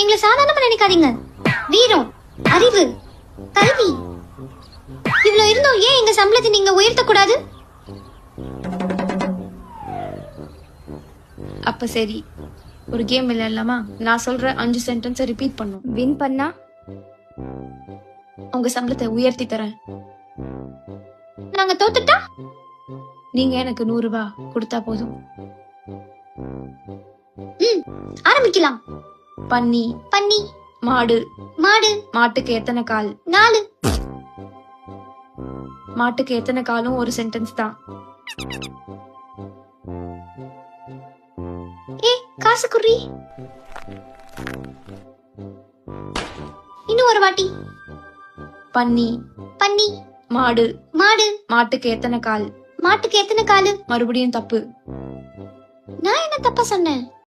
எங்களை சாதாரணமா நினைக்காதீங்க. வீரம், அறிவு, கல்வி இவ்வளவு இருந்தோம் ஏன் எங்க சம்பளத்தை நீங்க உயர்த்த கூடாது? அப்ப சரி, ஒரு கேம் விளையாடலாமா? நான் சொல்ற 5 சென்டென்ஸை ரிப்பீட் பண்ணும். வின் பண்ணா உங்க சம்பளத்தை உயர்த்தி தரேன். நாங்க தோத்துட்டா நீங்க எனக்கு 100 ரூபாய் கொடுத்தா போதும். ஆரம்பிக்கலாம். பன்னி, பன்னி, மாடு. மாடு. மாட்டுக்கு எத்தனை கால்? 4. மாட்டுக்கு எத்தனை காலும் ஒரு சென்டென்ஸ் தான். காசு குறி. இன்னும் ஒரு வாட்டி. பன்னி, பன்னி, மாடு. மாடு. மாட்டுக்கு எத்தனை கால்? மாட்டுக்கு எத்தனை காலு? மறுபடியும் தப்பு. நான் என்ன தப்பா சொன்னேன்?